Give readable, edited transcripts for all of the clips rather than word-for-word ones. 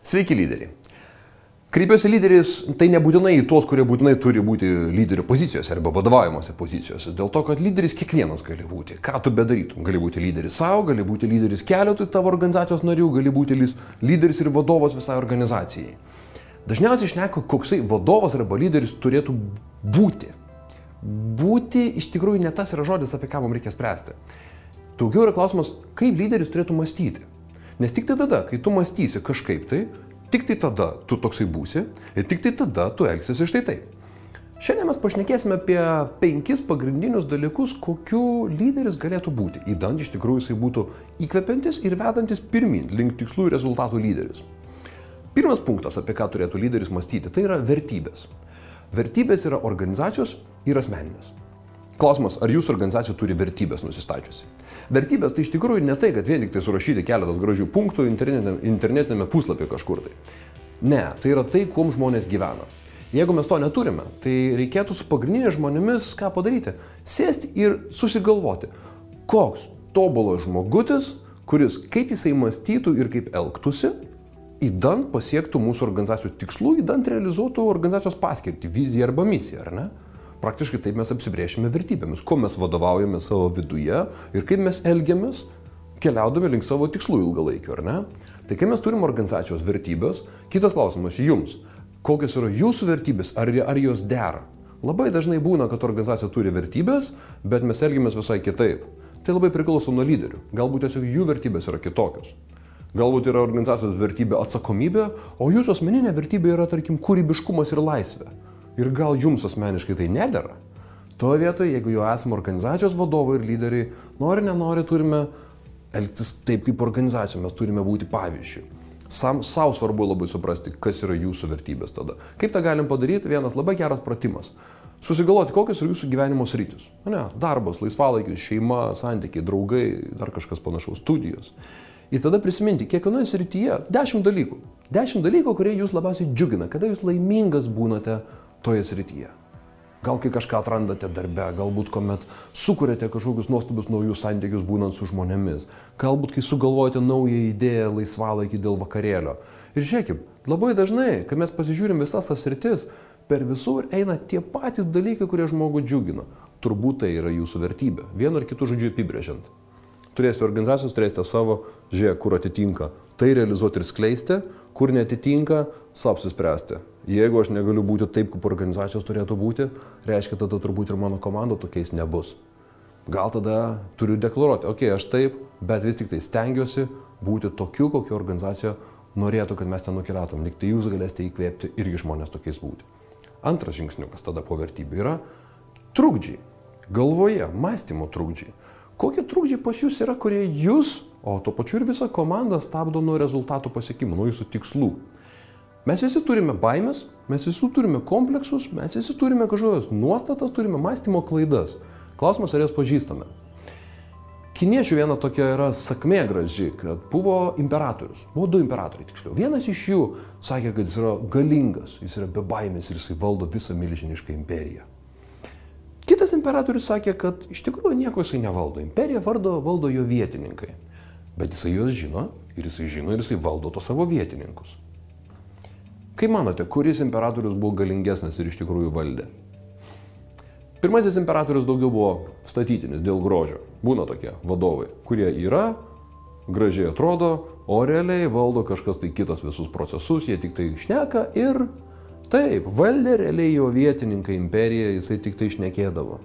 Sveiki lyderiai. Kreipiuosi lyderis, tai nebūtinai į tuos, kurie būtinai turi būti lyderių pozicijose arba vadovaujamosi pozicijose. Dėl to, kad lyderis kiekvienas gali būti. Ką tu bedarytum? Gali būti lyderis savo, gali būti lyderis keletui tavo organizacijos narių, gali būti lyderis ir vadovas visai organizacijai. Dažniausiai šneka, koksai vadovas arba lyderis turėtų būti. Būti iš tikrųjų ne tas yra žodis, apie ką mums reikia spręsti. Daugiau yra klausimas, kaip lyderis turėtų mąstyti. Nes tik tai tada, kai tu mąstysi kažkaip tai, tik tai tada tu toksai būsi ir tik tai tada tu elgsiesi štai taip. Šiandien mes pašnekėsime apie 5 pagrindinius dalykus, kokiu lyderis galėtų būti. Įdant iš tikrųjų jisai būtų įkvepiantis ir vedantis pirmin link tikslų ir rezultatų lyderis. Pirmas punktas, apie ką turėtų lyderis mąstyti, tai yra vertybės. Vertybės yra organizacijos ir asmeninės. Klausimas, ar jūsų organizacija turi vertybės nusistačiusi? Vertybės tai iš tikrųjų ne tai, kad vien tik tai surašyti keletas gražių punktų internetinėme puslapyje kažkur tai. Ne, tai yra tai, kuom žmonės gyvena. Jeigu mes to neturime, tai reikėtų su pagrindiniais žmonėmis ką padaryti? Sėsti ir susigalvoti, koks tobulas žmogutis, kuris kaip jisai mąstytų ir kaip elgtųsi, įdant pasiektų mūsų organizacijos tikslų, įdant realizuotų organizacijos paskirtį, viziją arba misiją, ar ne? Praktiškai taip mes apsibrėšime vertybėmis, ko mes vadovaujame savo viduje ir kaip mes elgiamės keliaudami link savo tikslų ilgalaikių, ar ne? Tai kai mes turime organizacijos vertybės, kitas klausimas jums, kokios yra jūsų vertybės, ar jos dera? Labai dažnai būna, kad organizacija turi vertybės, bet mes elgiamės visai kitaip. Tai labai priklauso nuo lyderių. Galbūt tiesiog jų vertybės yra kitokios. Galbūt yra organizacijos vertybė atsakomybė, o jūsų asmeninė vertybė yra, tarkim, kūrybiškumas ir laisvė. Ir gal jums asmeniškai tai nedera? Toje vietoje, jeigu jau esame organizacijos vadovai ir lyderiai, nori nenori turime elgtis taip kaip organizacija, mes turime būti pavyzdžiu. Savo svarbu labai suprasti, kas yra jūsų vertybės tada. Kaip tą galim padaryti? Vienas labai geras pratimas. Susigalvoti, kokios yra jūsų gyvenimo sritys. Ne, darbas, laisvalaikis, šeima, santykiai, draugai, dar kažkas panašaus, studijos. Ir tada prisiminti, kiekvienoje srityje 10 dalykų. 10 dalykų, kurie jūs labiausiai džiugina, kada jūs laimingas būnate toje srityje. Gal kai kažką atrandate darbe, galbūt kuomet sukuriate kažkokius nuostabius naujus santykius būnant su žmonėmis, galbūt kai sugalvojate naują idėją laisvalaikį dėl vakarėlio. Ir žiūrėkime, labai dažnai, kai mes pasižiūrim visas tas sritis, per visur eina tie patys dalykai, kurie žmogų džiugina. Turbūt tai yra jūsų vertybė, vienu ar kitu žodžiu apibrėžiant. Turėsite organizacijos, turėsite savo, žiūrėk, kur atitinka. Tai realizuoti ir skleisti, kur netitinka, savo apsispręsti. Jeigu aš negaliu būti taip, kaip organizacijos turėtų būti, reiškia, tada turbūt ir mano komanda tokiais nebus. Gal tada turiu deklaruoti, okei, aš taip, bet vis tik tai stengiuosi būti tokiu, kokiu organizacija norėtų, kad mes ten nukeliautum. Tik tai jūs galėsite įkvėpti irgi žmonės tokiais būti. Antras žingsniukas tada po vertybių yra trukdžiai. Galvoje, mąstymo trukdžiai. Kokie trukdžiai pas jūs yra, kurie jūs, o tuo pačiu ir visą komandą stabdo nuo rezultatų pasiekimo, nuo jūsų tikslų. Mes visi turime baimės, mes visi turime kompleksus, mes visi turime kažkokias nuostatas, turime mąstymo klaidas. Klausimas, ar jas pažįstame. Kiniečių viena tokia yra sakmė graži, kad buvo imperatorius. Buvo 2 imperatoriai tiksliau. Vienas iš jų sakė, kad jis yra galingas, jis yra be baimės ir jisai valdo visą milžinišką imperiją. Kitas imperatorius sakė, kad iš tikrųjų nieko jisai nevaldo. Imperiją valdo jo vietininkai. Bet jisai juos žino ir jisai valdo to savo vietininkus. Kaip manote, kuris imperatorius buvo galingesnis ir iš tikrųjų valdė? Pirmasis imperatorius daugiau buvo statytinis dėl grožio. Būna tokie vadovai, kurie yra, gražiai atrodo, o realiai valdo kažkas tai kitas visus procesus, jie tik tai šneka ir taip, valdė realiai jo vietininkai imperiją, jisai tik tai šnekėdavo.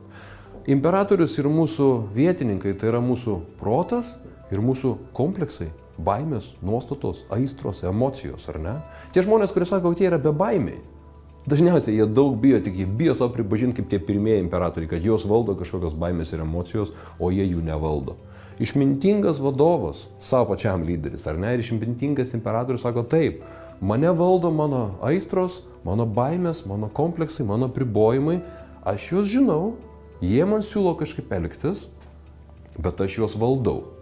Imperatorius ir mūsų vietininkai tai yra mūsų protas ir mūsų kompleksai. Baimės, nuostatos, aistros, emocijos, ar ne? Tie žmonės, kurie sako, kad jie yra be baimiai. Dažniausiai jie daug bijo, tik jie bijo savo pripažinti kaip tie pirmieji imperatoriai, kad jos valdo kažkokios baimės ir emocijos, o jie jų nevaldo. Išmintingas vadovas, savo pačiam lyderis, ar ne? Ir išmintingas imperatorius sako taip, mane valdo mano aistros, mano baimės, mano kompleksai, mano pribojimai, aš juos žinau, jie man siūlo kažkaip elgtis, bet aš juos valdau.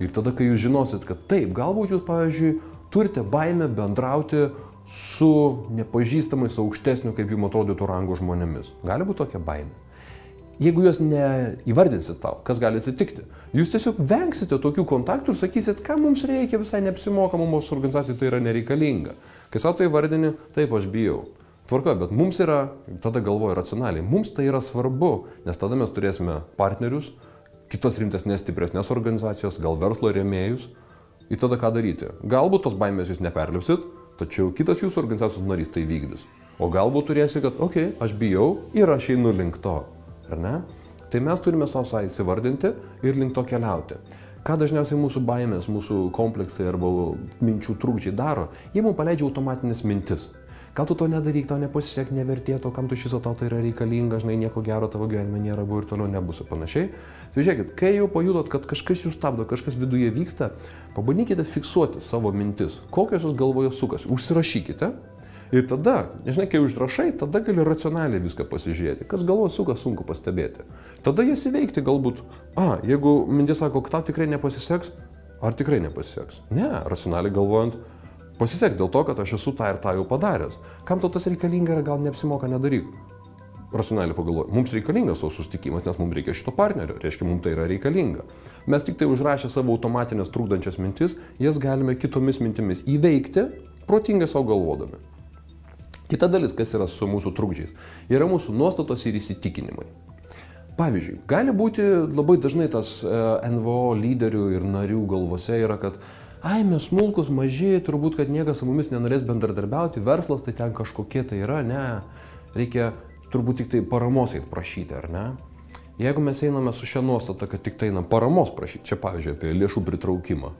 Ir tada, kai jūs žinosit, kad taip, galbūt jūs, pavyzdžiui, turite baimę bendrauti su nepažįstamais aukštesniu, kaip jums atrodytų, rango žmonėmis. Gali būti tokia baimė. jeigu jūs neįvardinsit tau, kas gali atsitikti, jūs tiesiog vengsite tokių kontaktų ir sakysit, ką mums reikia, visai neapsimoka, mūsų organizacijai tai yra nereikalinga. Kai savo tai įvardini, taip aš bijau. Tvarkoju, bet mums yra, tada galvoju racionaliai, mums tai yra svarbu, nes tada mes turėsime partnerius, kitas rimtesnės, stipresnės organizacijos, gal verslo rėmėjus. Ir tada ką daryti? Galbūt tos baimės jūs neperlipsit, tačiau kitas jūsų organizacijos narys tai vykdys. O galbūt turėsi, kad, aš bijau ir aš einu link to. Ar ne? Tai mes turime savo įsivardinti ir link to keliauti. Ką dažniausiai mūsų baimės, mūsų kompleksai arba minčių trūkdžiai daro? Jie mums paleidžia automatinės mintis. Gal tu to nedaryk, tau nepasisek, nevertėto, kam tu šis to tai yra reikalinga, žinai, nieko gero tavo gyvenime nėra, buvo ir toliau nebus ir panašiai. Tai žiūrėkit, kai jau pajutot, kad kažkas jūs stabdo, kažkas viduje vyksta, pabandykite fiksuoti savo mintis, kokios jūs galvoje sukasi, užsirašykite. Ir tada, žinai, kai užrašai, tada gali racionaliai viską pasižiūrėti. Kas galvoje suka, sunku pastebėti. Tada jas įveikti galbūt, jeigu mintis sako, kad tau tikrai nepasiseks, ar tikrai nepasiseks? Ne, racionaliai galvojant, pasiseks dėl to, kad aš esu tą ir tą jau padaręs. Kam tau tas reikalinga ir gal neapsimoka nedaryk? Racionaliai pagalvoju, mums reikalingas savo susitikimas, nes mums reikia šito partnerio, reiškia, mums tai yra reikalinga. Mes tik tai užrašę savo automatinės trukdančias mintis, jas galime kitomis mintimis įveikti, protingai savo galvodami. Kita dalis, kas yra su mūsų trukdžiais, yra mūsų nuostatos ir įsitikinimai. Pavyzdžiui, gali būti labai dažnai tas NVO lyderių ir narių galvose yra, kad mes smulkus, maži, turbūt, kad niekas su mumis nenorės bendradarbiauti, verslas tai ten kažkokie tai yra, ne, reikia turbūt tik tai paramos eit prašyti, ar ne? Jeigu mes einame su šia nuostata, kad tik tai einam paramos prašyti, čia pavyzdžiui apie lėšų pritraukimą,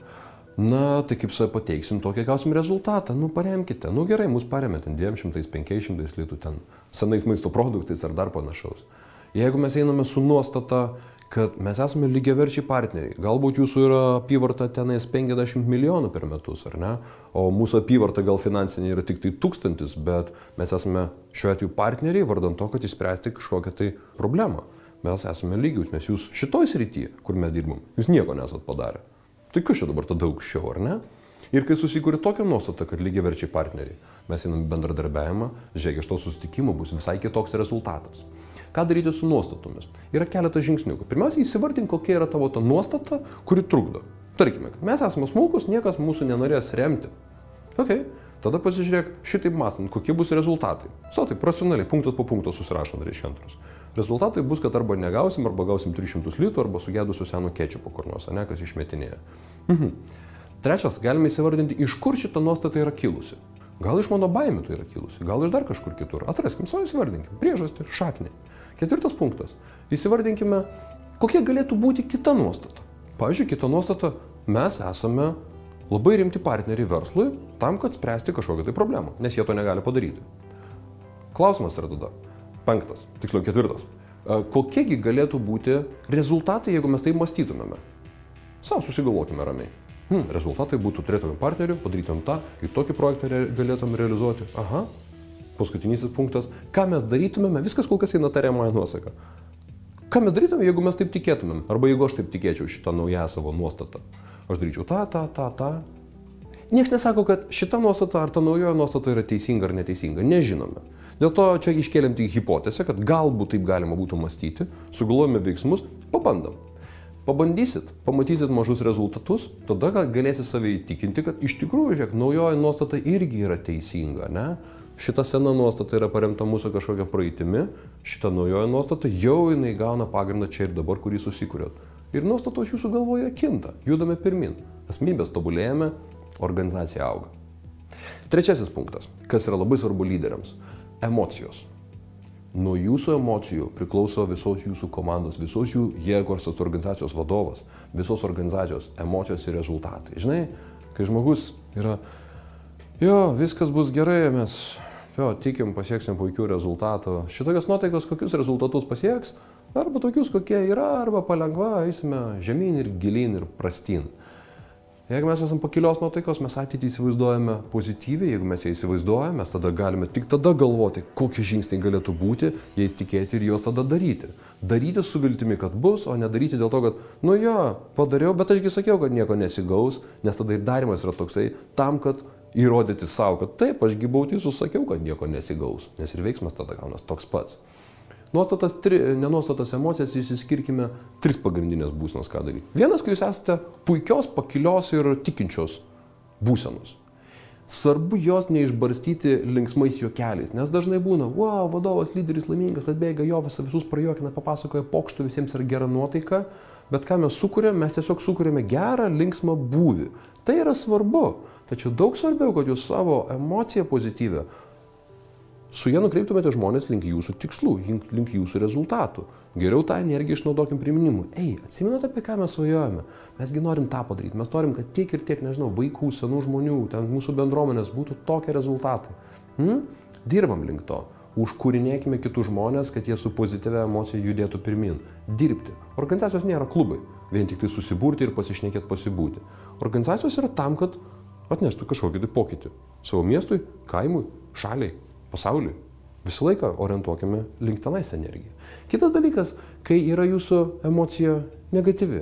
tai kaip save pateiksim, tokį gausim rezultatą, paremkite, gerai, mus paremė ten 200-500 litų ten senais maisto produktais ar dar panašaus. Jeigu mes einame su nuostata, kad mes esame lygiaverčiai partneriai, galbūt jūsų yra apyvarta tenais 50 milijonų per metus, ar ne, o mūsų apyvarta gal finansinė yra tik tai 1000, bet mes esame šiuo atveju partneriai vardan to, kad išspręsti kažkokią tai problemą. Mes esame lygius, nes jūs šitoj srityje, kur mes dirbam, jūs nieko nesat padarę. Tai kas čia dabar tada aukščiau, ar ne? Ir kai susikūrė tokią nuostatą, kad lygiaverčiai partneriai, mes einam bendradarbiavimą, žiūrėk, iš to susitikimo bus visai kitoks rezultatas. Ką daryti su nuostatomis? Yra keletas žingsnių. Pirmiausia, įsivardink, kokia yra tavo ta nuostata, kuri trukdo. Tarkime, kad mes esame smulkus, niekas mūsų nenorės remti. Tada pasižiūrėk, šitaip mąstant, kokie bus rezultatai. Taip, racionaliai, punktas po punkto susirašant reiškiantrus. Rezultatai bus, kad arba negausim, arba gausim 300 litų, arba sugedusio seno kečupo kur nors, kas išmetinėja. Trečias, galime įsivardinti, iš kur šita nuostata yra kilusi. Gal iš mano baimių tai yra kilusi, gal iš dar kažkur kitur. Atraskim, savo įsivardinkime, priežastį, šaknį. Ketvirtas punktas, įsivardinkime, kokia galėtų būti kita nuostata. Pavyzdžiui, kita nuostata, mes esame labai rimti partneriai verslui tam, kad spręsti kažkokią tai problemą, nes jie to negali padaryti. Klausimas yra tada. Ketvirtas. Kokiegi galėtų būti rezultatai, jeigu mes taip mąstytumėme? Susigalvokime ramiai. Rezultatai būtų, turėtume partnerių, padarytum tą ir tokį projektą galėtume realizuoti. Paskutinysis punktas. Ką mes darytumėme? Viskas kol kas eina tariamąją nuosaką. Ką mes darytume, jeigu mes taip tikėtumėm? Arba jeigu aš taip tikėčiau šitą naują savo nuostatą? Aš daryčiau tą. Niekas nesako, kad šita nuostata ar ta naujoji nuostata yra teisinga ar neteisinga. Nežinome. Dėl to čia iškėlėm tik hipotezę, kad galbūt taip galima būtų mąstyti, sugalvojame veiksmus, pabandom. Pabandysit, pamatysit mažus rezultatus, tada galėsit save įtikinti, kad iš tikrųjų, žiūrėk, naujoji nuostata irgi yra teisinga, ne? Šita sena nuostata yra paremta mūsų kažkokia praeitimi, šita naujoji nuostata jau jinai gauna pagrindą čia ir dabar, kurį susikūrėt. Ir nuostatos jūsų galvoje kinta, judame pirmin, asmenybės tobulėjame, organizacija auga. Trečiasis punktas, kas yra labai svarbu lyderiams. Emocijos. Nuo jūsų emocijų priklauso visos jūsų komandos, visos jų jėgos organizacijos vadovas, visos organizacijos emocijos ir rezultatai. Žinai, kai žmogus yra, viskas bus gerai, mes tikim, pasieksim puikių rezultatų. Šitokios nuotaikos kokius rezultatus pasieks, arba tokius, kokie yra, arba palengva eisime žemyn ir gilyn ir prastyn. Jeigu mes esame pakilios nuotaikos, mes ateitį įsivaizduojame pozityviai, jeigu mes ją įsivaizduojame, mes tada galime tik tada galvoti, kokie žingsniai galėtų būti, jais tikėti ir juos tada daryti. Daryti su viltimi, kad bus, o nedaryti dėl to, kad, padariau, bet ašgi sakiau, kad nieko nesigaus, nes tada ir darimas yra toksai tam, kad įrodyti savo, kad taip, ašgi buvau teisus, sakiau, kad nieko nesigaus, nes ir veiksmas tada gaunas toks pats. Nenuostatas emocijas išsiskirkime 3 pagrindinės būsenas, ką daryti. Vienas, kai jūs esate puikios, pakilios ir tikinčios būsenos. Svarbu jos neišbarstyti linksmais juokeliais, nes dažnai būna, wow, vadovas, lyderis laimingas, atbėga jo, visus prajuokina, papasakoja pokštų, visiems yra gera nuotaika, bet ką mes sukūrėme, mes tiesiog sukūrėme gerą, linksmą būvį. Tai yra svarbu, tačiau daug svarbiau, kad jūs savo emociją pozityvę su jie nukreiptumėte žmonės link jūsų tikslų, link jūsų rezultatų. Geriau tą energiją išnaudokim priminimui. Atsimenate, apie ką mes svajojame? Mesgi norim tą padaryti. Mes norim, kad tiek ir tiek, nežinau, vaikų, senų žmonių, ten mūsų bendruomenės būtų tokie rezultatai. Dirbam link to. Užkūrinėkime kitus žmonės, kad jie su pozityvia emocija judėtų pirmin. Dirbti. Organizacijos nėra klubai. Vien tik tai susiburti ir pasišnekėti pasibūti. Organizacijos yra tam, kad atneštų kažkokį tai pokytį. Savo miestui, kaimui, šaliai. Pasauliui. Visą laiką orientuokime link tenais energiją. Kitas dalykas, kai yra jūsų emocija negatyvi,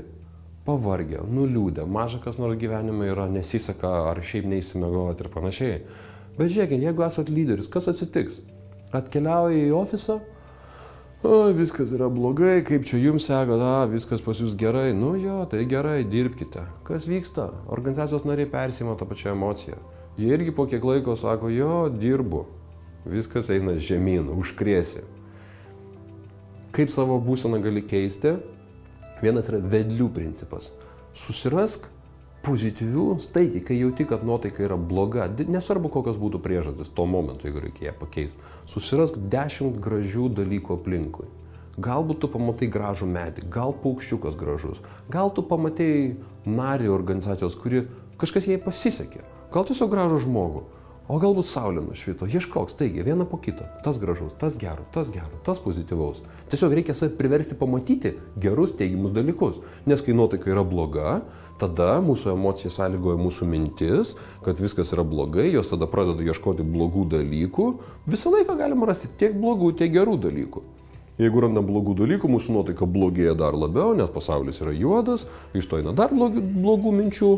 pavargę, nuliūdę, maža kas nors gyvenime yra, nesiseka ar šiaip neįsimegoti ir panašiai. Bet žiūrėkit, jeigu esat lyderis, kas atsitiks? Atkeliauja į ofisą, viskas yra blogai, kaip čia jums seka, viskas pas jūs gerai, tai gerai, dirbkite. Kas vyksta? Organizacijos nariai persima tą pačią emociją. Jie irgi po kiek laiko sako, dirbu. Viskas eina žemyn, užkrėsi. Kaip savo būseną gali keisti? Vienas yra vedlių principas. Susirask pozityvių staigiai, kai jauti, kad nuotaika yra bloga. Nesvarbu, kokios būtų priežastis tuo momentu, jeigu reikia ją pakeisti. Susirask 10 gražių dalykų aplinkui. Galbūt tu pamatai gražų medį, gal paukščiukas gražus, gal tu pamatai narį organizacijos, kuri kažkas jai pasisekė, gal tiesiog gražų žmogų. O galbūt saulė nušvito, ieškok staigiai, vieną po kito, tas gražus, tas gero, tas pozityvaus. Tiesiog reikia save priversti pamatyti gerus teigiamus dalykus, nes kai nuotaika yra bloga, tada mūsų emocija sąlygoja mūsų mintis, kad viskas yra blogai, jos tada pradeda ieškoti blogų dalykų, visą laiką galima rasti tiek blogų, tiek gerų dalykų. Jeigu randam blogų dalykų, mūsų nuotaika blogėja dar labiau, nes pasaulis yra juodas, iš to eina dar blogų minčių.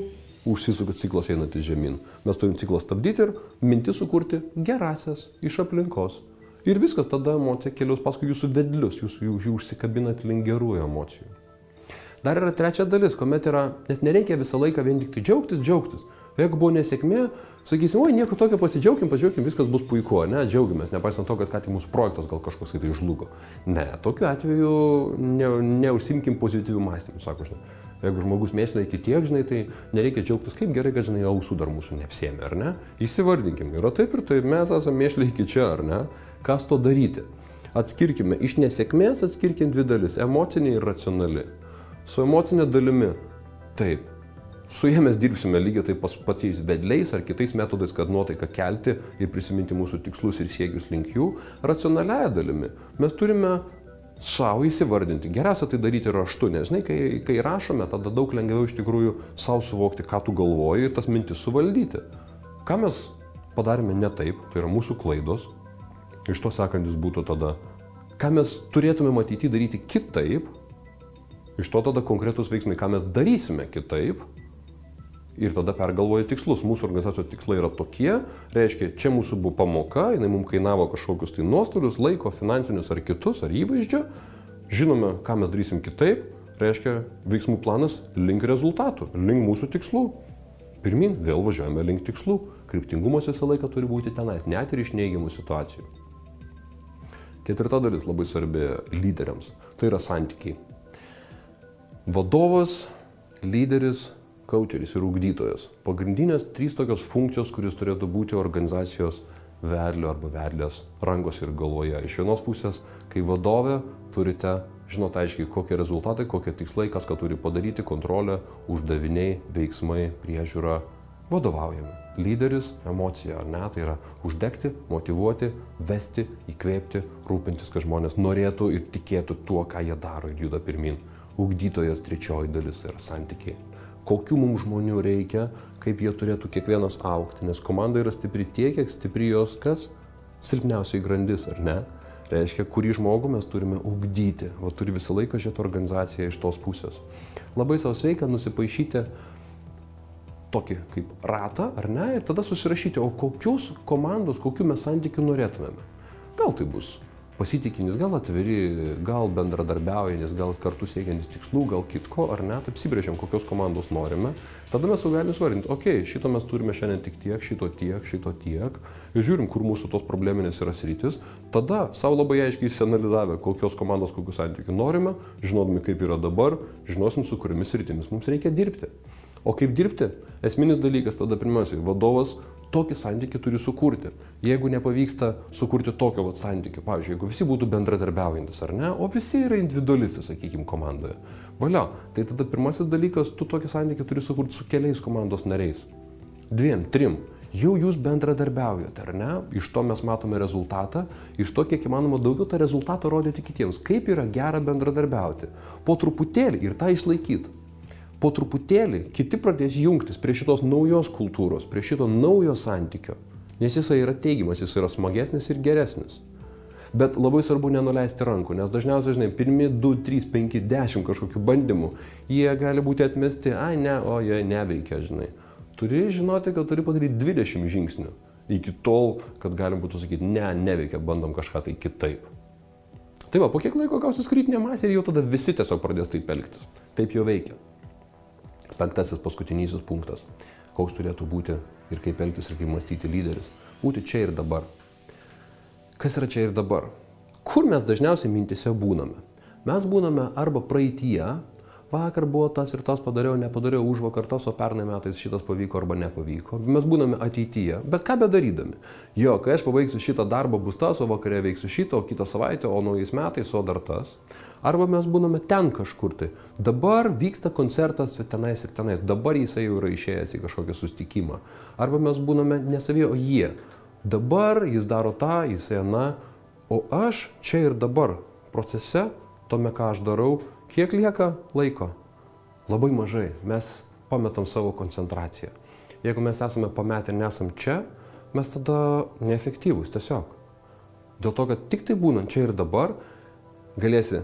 Užsisuka ciklas einantis žemyn. Mes turim ciklą stabdyti ir mintis sukurti gerasias iš aplinkos. Ir viskas, tada emocija keliaus paskui jūsų vedlius, jūs užsikabinat link gerų emocijų. Dar yra trečia dalis, kuomet yra, nes nereikia visą laiką vien tik tai džiaugtis. Jeigu buvo nesėkmė, sakysim, nieko tokio, pasidžiaugim, viskas bus puiku, džiaugiamės, nepaisant to, kad ką tik mūsų projektas gal kažkoks tai žlugo. Ne, tokiu atveju neužsimkim pozityvių mąstymų, sako, žinai. Jeigu žmogus mėšlina iki tiek, tai nereikia džiaugtis, kaip gerai, kad, ausų dar mūsų neapsėmė, ar ne? Įsivardinkim, yra taip ir taip, mes esame mėšliai iki čia, ar ne? Kas to daryti? Atskirkime, iš nesėkmės atskirkim 2 dalis, emocinė ir racionali. Su emocinė dalimi, taip, su jie mes dirbsime lygiai taip pačiais vedliais ar kitais metodais, kad nuotaiką kelti ir prisiminti mūsų tikslus ir siekius link jų. Racionaliaja dalimi mes turime savo įsivardinti. Geriausia tai daryti raštu, nes kai rašome, tada daug lengviau iš tikrųjų savo suvokti, ką tu galvoji ir tas mintis suvaldyti. Ką mes padarėme ne taip, tai yra mūsų klaidos. Iš to sekantis būtų tada, ką mes turėtume matyti daryti kitaip. Iš to tada konkretus veiksmai, ką mes darysime kitaip. Ir tada pergalvoja tikslus. Mūsų organizacijos tikslai yra tokie, reiškia, čia mūsų buvo pamoka, jinai mums kainavo kažkokius tai nuostolius, laiko, finansinius ar kitus, ar įvaizdžio. Žinome, ką mes darysim kitaip, reiškia, veiksmų planas link rezultatų, link mūsų tikslų. Pirmin, vėl važiuojame link tikslų. Kryptingumas visą laiką turi būti tenais, net ir iš neigiamų situacijų. 4 dalis labai svarbi lyderiams. Tai yra santykiai. Vadovas, lyderis, kaučeris ir ugdytojas. Pagrindinės 3 tokios funkcijos, kuris turėtų būti organizacijos vedlio arba vedlės rankos ir galvoje. Iš vienos pusės, kai vadovė, turite žinoti aiškiai, kokie rezultatai, kokie tikslai, kas ką turi padaryti, kontrolė, uždaviniai, veiksmai, priežiūra, vadovaujami. Lyderis, emocija, ar ne, tai yra uždegti, motyvuoti, vesti, įkvėpti, rūpintis, kad žmonės norėtų ir tikėtų tuo, ką jie daro ir juda pirmin. Ugdytojas 3 dalis yra santykiai. Kokių mums žmonių reikia, kaip jie turėtų kiekvienas augti, nes komanda yra stipri tiek, kiek stipri jos kas? Silpniausiai grandis, ar ne? Reiškia, kurį žmogų mes turime ugdyti, o turi visą laiką žiūrėti organizaciją iš tos pusės. Labai savo sveika nusipaišyti tokį kaip ratą, ar ne, ir tada susirašyti, o kokios komandos, kokių mes santykių norėtumėme. Gal tai bus pasitikintis, gal atviri, gal bendradarbiaujantis, gal kartu siekiantis tikslų, gal kitko, ar ne, apsibrėžiam, kokios komandos norime, tada mes jau galime svardinti, okei, šito mes turime šiandien tik tiek, šito tiek, ir žiūrim, kur mūsų tos probleminės yra sritis, tada savo labai aiškiai išsianalizavę, kokios komandos, kokius santykių norime, žinodami, kaip yra dabar, žinosim, su kuriomis sritimis mums reikia dirbti. O kaip dirbti? Esminis dalykas tada pirmiausiai, vadovas tokį santykį turi sukurti. Jeigu nepavyksta sukurti tokio santykio, pavyzdžiui, jeigu visi būtų bendradarbiaujantis, ar ne, o visi yra individualistai, sakykime, komandoje. Valia, tai tada pirmasis dalykas, tu tokį santykį turi sukurti su keliais komandos nariais. 2, 3. Jau jūs bendradarbiaujate, ar ne? Iš to mes matome rezultatą, iš to kiek įmanoma daugiau tą rezultatą rodyti kitiems. Kaip yra gera bendradarbiauti. Po truputėlį ir tą išlaikyti. Po truputėlį kiti pradės jungtis prie šitos naujos kultūros, prie šito naujo santykio, nes jisai yra teigiamas, jisai yra smagesnis ir geresnis. Bet labai svarbu nenuleisti rankų, nes dažniausiai, žinai, pirmi 2, 3, 5, 10 kažkokių bandymų, jie gali būti atmesti, ai ne, o jie neveikia, žinai. Turi žinoti, kad turi padaryti 20 žingsnių iki tol, kad galim būtų sakyti, ne, neveikia, bandom kažką tai kitaip. Tai va, po kiek laiko gausis kritinė masė ir jau tada visi tiesiog pradės taip elgtis. Taip jau veikia. 5. paskutinysis punktas. Koks turėtų būti ir kaip elgtis ir kaip mąstyti lyderis. Būti čia ir dabar. Kas yra čia ir dabar? Kur mes dažniausiai mintise būname? Mes būname arba praeityje, vakar buvo tas ir tas padariau, nepadariau, užvakar tas, o pernai metais šitas pavyko arba nepavyko. Mes būname ateityje, bet ką bedarydami? Jo, kai aš pabaigsiu šitą darbą, bus tas, o vakarė veiksiu šitą, o kitą savaitę, o naujais metais, o dar tas. Arba mes būname ten kažkur tai. Dabar vyksta koncertas tenais ir tenais. Dabar jisai jau yra išėjęs į kažkokį susitikimą. Arba mes būname ne savie, o jie. Dabar jis daro tą, jisai aną. O aš čia ir dabar procese, tome ką aš darau, kiek lieka laiko? Labai mažai. Mes pametam savo koncentraciją. Jeigu mes esame pametę ir nesam čia, mes tada neefektyvūs tiesiog. Dėl to, kad tik tai būnant čia ir dabar, galėsi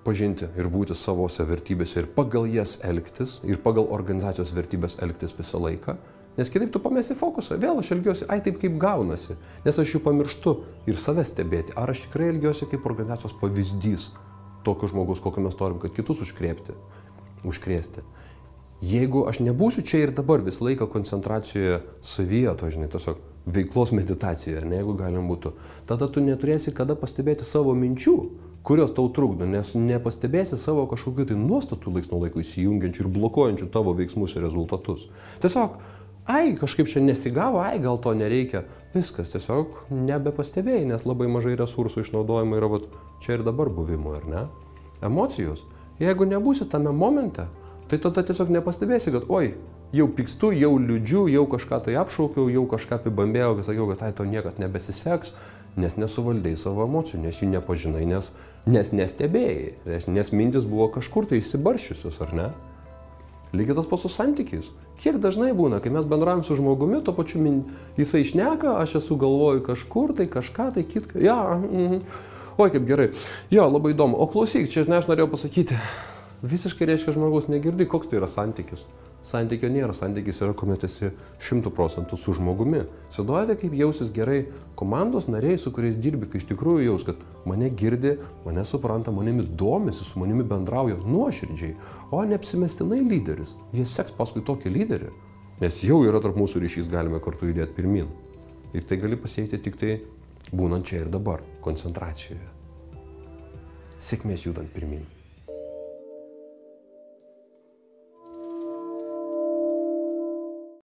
pažinti ir būti savose vertybėse ir pagal jas elgtis, ir pagal organizacijos vertybės elgtis visą laiką, nes kitaip tu pamesi fokusą. Vėl aš elgiuosi, taip kaip gaunasi, nes aš jų pamirštu ir save stebėti. Ar aš tikrai elgiuosi kaip organizacijos pavyzdys tokio žmogus, kokio mes norim, kad kitus užkrėsti. Jeigu aš nebūsiu čia ir dabar visą laiką koncentracijoje savyje, to žinai, tiesiog veiklos meditacijoje, ne, jeigu galim būtų, tada tu neturėsi kada pastebėti savo minčių, kurios tau trukdo, nes nepastebėsi savo kažkokių tai nuostatų laiks nuo laiko įsijungiančių ir blokuojančių tavo veiksmus ir rezultatus. Tiesiog, kažkaip čia nesigavo, gal to nereikia. Viskas, tiesiog nebepastebėjai, nes labai mažai resursų išnaudojimo yra čia ir dabar buvimo, ar ne? Emocijos. Jeigu nebūsi tame momente, tai tada tiesiog nepastebėsi, kad jau pykstu, jau liūdžiu, jau kažką tai apšaukiau, jau kažką apibambėjau, sakiau, kad tau niekas nebesiseks, nes nesuvaldai savo emocijų, nes jų nepažinai, nes nestebėjai, nes mintis buvo kažkur tai įsibaršiusios, ar ne? Lygiai tas pats su santykiais. Kiek dažnai būna, kai mes bendraujam su žmogumi, to pačiu jisai šneka, aš esu galvoju kažkur, tai kažką, tai kitką. Oi, kaip gerai. Jo, labai įdomu. O klausyk, čia aš norėjau pasakyti. Visiškai reiškia žmogaus negirdi, koks tai yra santykis. Santykio nėra, santykis yra, kuomet esi 100% su žmogumi. Įsivaizduojate, kaip jausis gerai komandos nariai, su kuriais dirbi, kai iš tikrųjų jaus, kad mane girdi, mane supranta, manimi domisi, su manimi bendrauja nuoširdžiai, o neapsimestinai lyderis. Jie seks paskui tokį lyderį, nes jau yra tarp mūsų ryšys, galime kartu judėti pirmin. Ir tai gali pasiekti tik tai būnant čia ir dabar, koncentracijoje. Sėkmės judant pirmin.